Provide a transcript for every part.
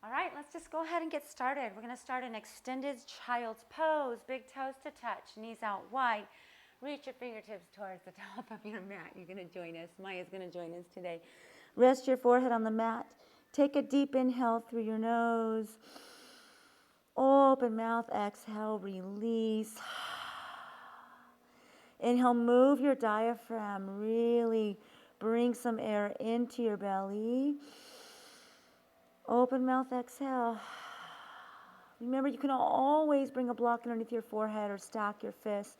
All right, let's just go ahead and get started. We're going to start an extended child's pose. Big toes to touch, knees out wide. Reach your fingertips towards the top of your mat. You're going to join us. Maya's going to join us today. Rest your forehead on the mat. Take a deep inhale through your nose. Open mouth, exhale, release. Inhale, move your diaphragm. Really bring some air into your belly. Open mouth, exhale. Remember, you can always bring a block underneath your forehead or stack your fists.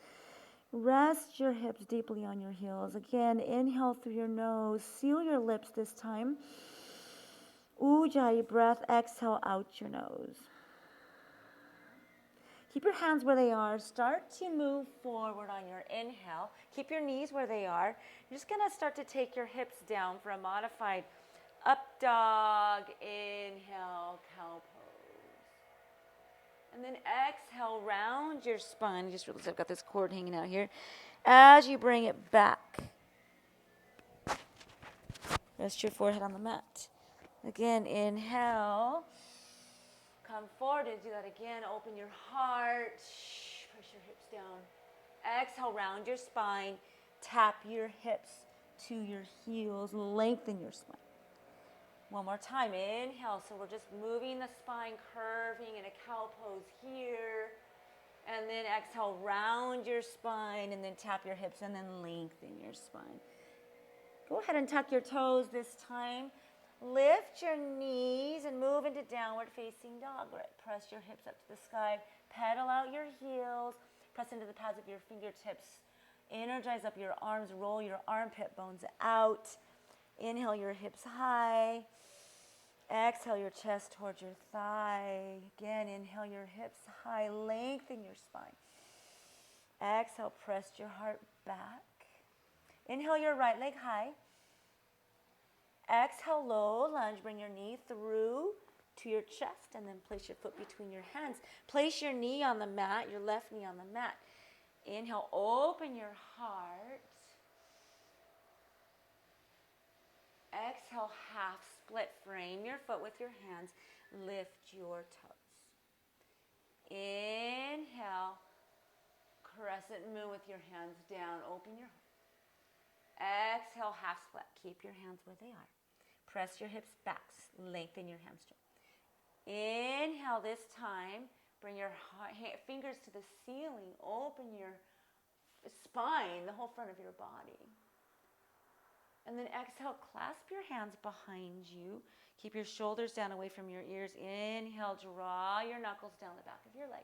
Rest your hips deeply on your heels. Again, inhale through your nose. Seal your lips this time. Ujjayi breath. Exhale out your nose. Keep your hands where they are. Start to move forward on your inhale. Keep your knees where they are. You're just going to start to take your hips down for a modified up dog. Inhale, cow pose. And then exhale, round your spine. Just realize I've got this cord hanging out here. As you bring it back, rest your forehead on the mat. Again, inhale. Come forward and do that again. Open your heart. Push your hips down. Exhale, round your spine. Tap your hips to your heels. Lengthen your spine. One more time. Inhale. So we're just moving the spine, curving in a cow pose here. And then exhale, round your spine, and then tap your hips, and then lengthen your spine. Go ahead and tuck your toes this time. Lift your knees and move into downward facing dog. Press your hips up to the sky. Pedal out your heels. Press into the pads of your fingertips. Energize up your arms. Roll your armpit bones out. Inhale your hips high. Exhale your chest towards your thigh. Again, inhale your hips high. Lengthen your spine. Exhale, press your heart back. Inhale your right leg high. Exhale, low lunge. Bring your knee through to your chest and then place your foot between your hands. Place your knee on the mat, your left knee on the mat. Inhale, open your heart. Exhale, half split. Frame your foot with your hands. Lift your toes. Inhale, crescent moon with your hands down. Open your heart. Exhale, half split. Keep your hands where they are. Press your hips back. Lengthen your hamstring. Inhale this time. Bring your fingers to the ceiling. Open your spine, the whole front of your body. And then exhale, clasp your hands behind you. Keep your shoulders down away from your ears. Inhale, draw your knuckles down the back of your leg.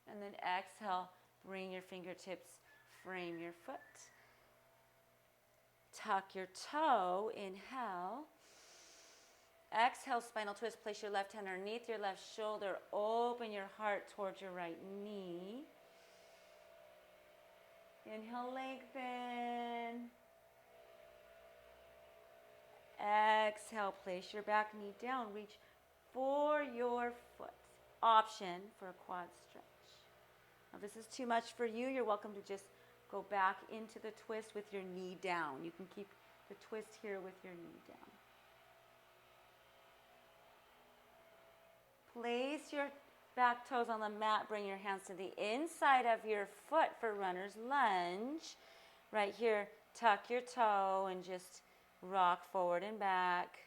And then exhale, bring your fingertips, frame your foot. Tuck your toe, inhale. Exhale, spinal twist. Place your left hand underneath your left shoulder. Open your heart towards your right knee. Inhale, lengthen. Exhale, place your back knee down. Reach for your foot. Option for a quad stretch. Now, if this is too much for you, you're welcome to just go back into the twist with your knee down. You can keep the twist here with your knee down. Place your back toes on the mat. Bring your hands to the inside of your foot for runner's lunge. Right here, tuck your toe and just rock forward and back.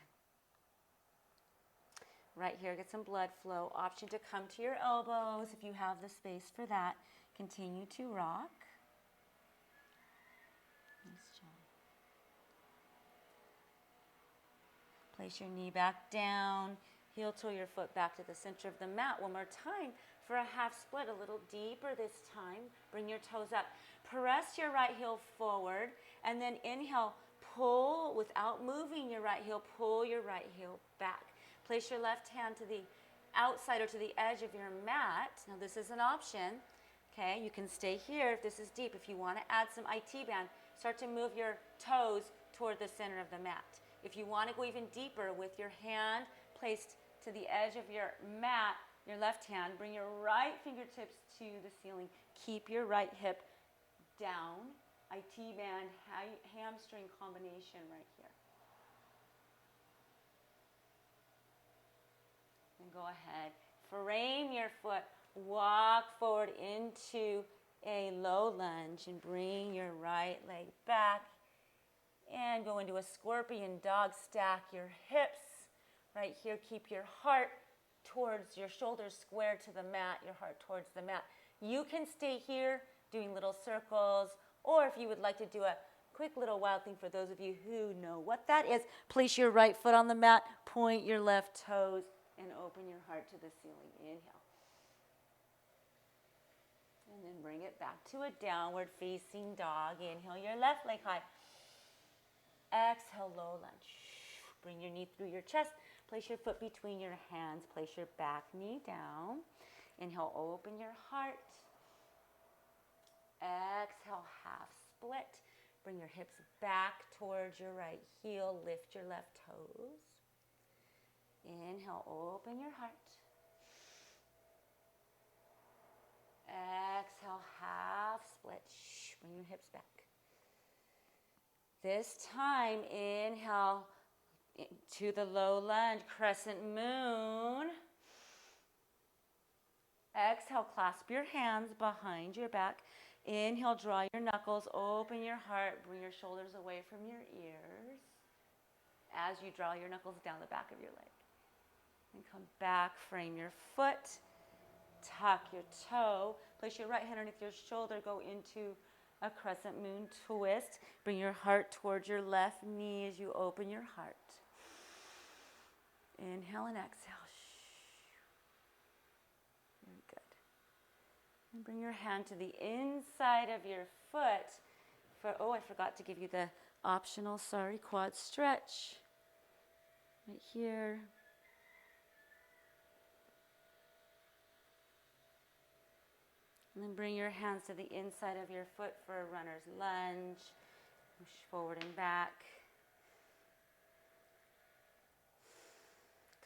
Right here, get some blood flow. Option to come to your elbows if you have the space for that. Continue to rock. Nice job. Place your knee back down. Heel toe your foot back to the center of the mat. One more time for a half split, a little deeper this time. Bring your toes up. Press your right heel forward, and then inhale, pull without moving your right heel. Pull your right heel back. Place your left hand to the outside or to the edge of your mat. Now this is an option. Okay, you can stay here if this is deep. If you want to add some IT band, start to move your toes toward the center of the mat. If you want to go even deeper with your hand placed to the edge of your mat, your left hand, bring your right fingertips to the ceiling. Keep your right hip down. IT band, hamstring combination right here. And go ahead, frame your foot, walk forward into a low lunge and bring your right leg back and go into a scorpion dog. Stack your hips right here. Keep your heart towards your shoulders square to the mat, your heart towards the mat. You can stay here doing little circles, or if you would like to do a quick little wild thing for those of you who know what that is, place your right foot on the mat, point your left toes, and open your heart to the ceiling. Inhale. And then bring it back to a downward facing dog. Inhale your left leg high. Exhale, low lunge. Bring your knee through your chest. Place your foot between your hands. Place your back knee down. Inhale, open your heart. Exhale, half split. Bring your hips back towards your right heel. Lift your left toes. Inhale, open your heart. Exhale, half split. Bring your hips back. This time, inhale to the low lunge, crescent moon. Exhale, clasp your hands behind your back. Inhale, draw your knuckles, open your heart, bring your shoulders away from your ears as you draw your knuckles down the back of your leg. And come back, frame your foot, tuck your toe, place your right hand underneath your shoulder, go into a crescent moon twist. Bring your heart towards your left knee as you open your heart. Inhale and exhale. Very good. And bring your hand to the inside of your foot. I forgot to give you the optional, quad stretch. Right here. And then bring your hands to the inside of your foot for a runner's lunge. Push forward and back.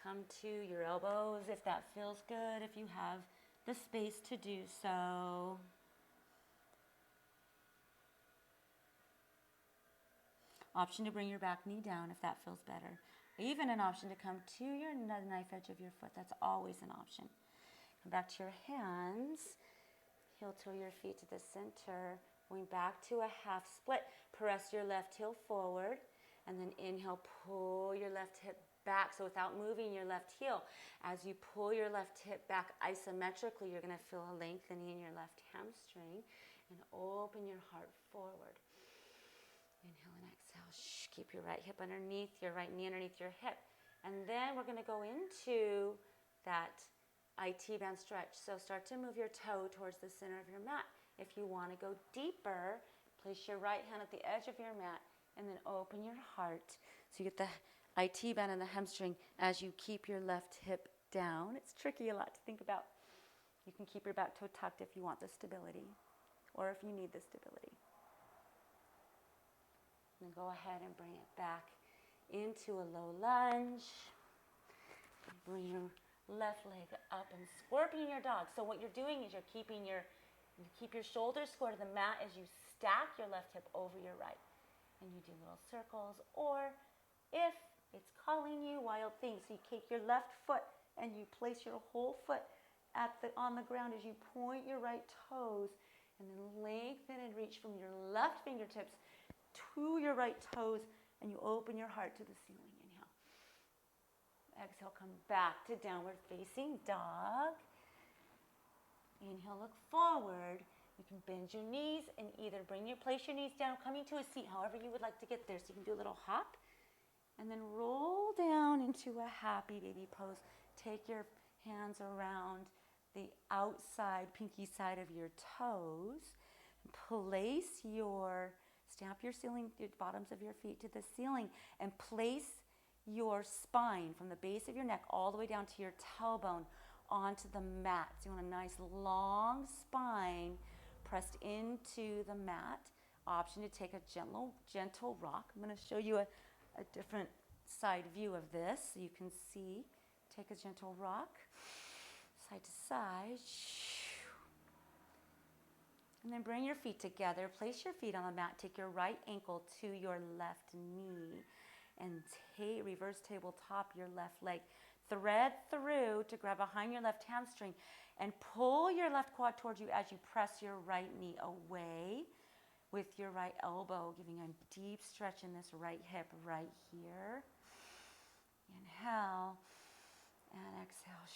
Come to your elbows if that feels good, if you have the space to do so. Option to bring your back knee down if that feels better. Even an option to come to your knife edge of your foot. That's always an option. Come back to your hands. Heel toe your feet to the center. Going back to a half split. Press your left heel forward. And then inhale, pull your left hip back. So without moving your left heel, as you pull your left hip back isometrically, you're going to feel a lengthening in your left hamstring. And open your heart forward. Inhale and exhale. Keep your right hip underneath, your right knee underneath your hip. And then we're going to go into that IT band stretch. So start to move your toe towards the center of your mat. If you want to go deeper, place your right hand at the edge of your mat and then open your heart. So you get the IT band and the hamstring as you keep your left hip down. It's tricky, a lot to think about. You can keep your back toe tucked if you want the stability or if you need the stability. And go ahead and bring it back into a low lunge. Bring your left leg up and scorpion your dog. So what you're doing is you keep your shoulders square to the mat as you stack your left hip over your right. And you do little circles, or if it's calling you, wild things. So you take your left foot and you place your whole foot on the ground as you point your right toes and then lengthen and reach from your left fingertips to your right toes, and you open your heart to the ceiling. Inhale. Exhale, come back to downward facing dog. Inhale, look forward. You can bend your knees and either place your knees down, coming to a seat, however you would like to get there. So you can do a little hop and then roll down into a happy baby pose. Take your hands around the outside, pinky side of your toes. Stamp your bottoms of your feet to the ceiling and place your spine from the base of your neck all the way down to your tailbone onto the mat. So you want a nice long spine pressed into the mat. Option to take a gentle rock. I'm going to show you a different side view of this so you can see. Take a gentle rock, side to side. And then bring your feet together. Place your feet on the mat. Take your right ankle to your left knee. And reverse tabletop your left leg. Thread through to grab behind your left hamstring and pull your left quad towards you as you press your right knee away with your right elbow, giving a deep stretch in this right hip right here. Inhale and exhale.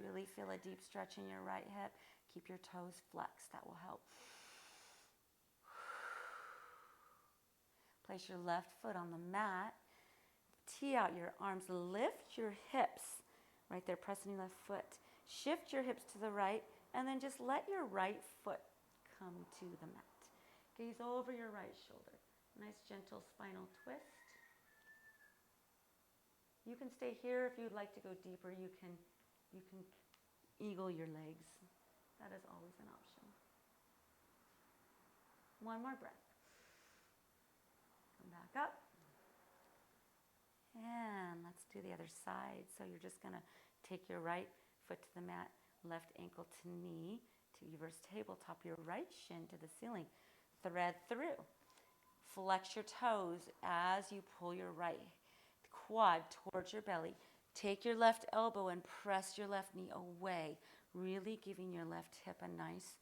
Really feel a deep stretch in your right hip. Keep your toes flexed. That will help. Place your left foot on the mat. Tee out your arms. Lift your hips. Right there, pressing your left foot. Shift your hips to the right, and then just let your right foot come to the mat. Gaze over your right shoulder. Nice gentle spinal twist. You can stay here if you'd like to go deeper. You can eagle your legs. That is always an option. One more breath. Come back up. And let's do the other side. So you're just going to take your right foot to the mat, left ankle to knee, to reverse tabletop, your right shin to the ceiling. Thread through. Flex your toes as you pull your right quad towards your belly. Take your left elbow and press your left knee away, really giving your left hip a nice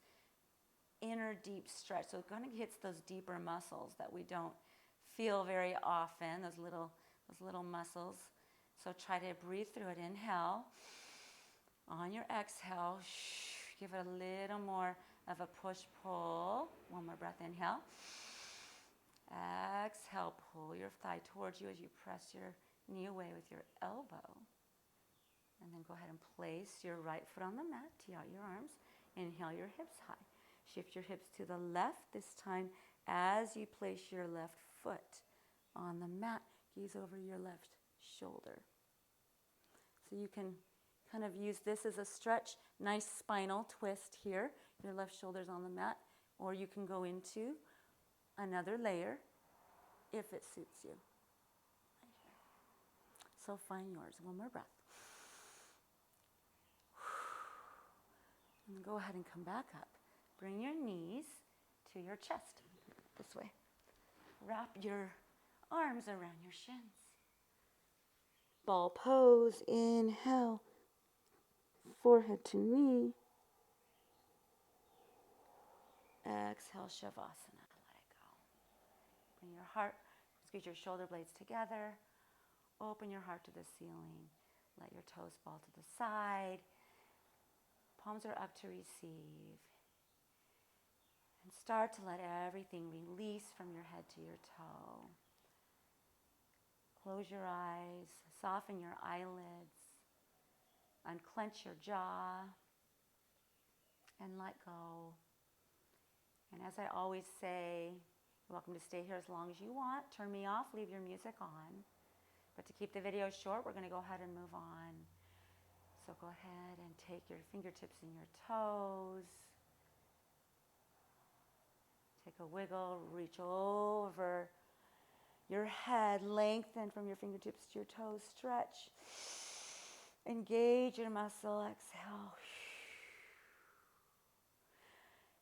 inner deep stretch. So it kind of hits those deeper muscles that we don't feel very often, those little muscles. So try to breathe through it. Inhale. On your exhale, give it a little more of a push-pull. One more breath. Inhale. Exhale. Pull your thigh towards you as you press your knee away with your elbow. And then go ahead and place your right foot on the mat. Tee out your arms. Inhale your hips high. Shift your hips to the left this time as you place your left foot on the mat. Gaze over your left shoulder. So you can kind of use this as a stretch. Nice spinal twist here. Your left shoulder's on the mat. Or you can go into another layer if it suits you. Right here. So find yours. One more breath. And go ahead and come back up. Bring your knees to your chest. This way. Wrap your arms around your shins. Ball pose. Inhale. Forehead to knee. Exhale, Shavasana. Let it go. Bring your heart, squeeze your shoulder blades together. Open your heart to the ceiling. Let your toes fall to the side. Palms are up to receive. And start to let everything release from your head to your toe. Close your eyes. Soften your eyelids. Unclench your jaw. And let go. And as I always say, you're welcome to stay here as long as you want. Turn me off, leave your music on. But to keep the video short, we're going to go ahead and move on. So go ahead and take your fingertips and your toes. Take a wiggle, reach over your head, lengthen from your fingertips to your toes, stretch. Engage your muscle, exhale.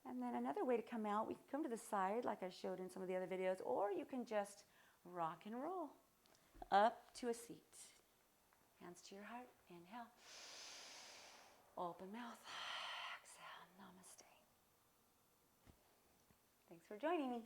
And then another way to come out, we can come to the side like I showed in some of the other videos, or you can just rock and roll up to a seat. Hands to your heart. Inhale. Open mouth. Exhale. Namaste. Thanks for joining me.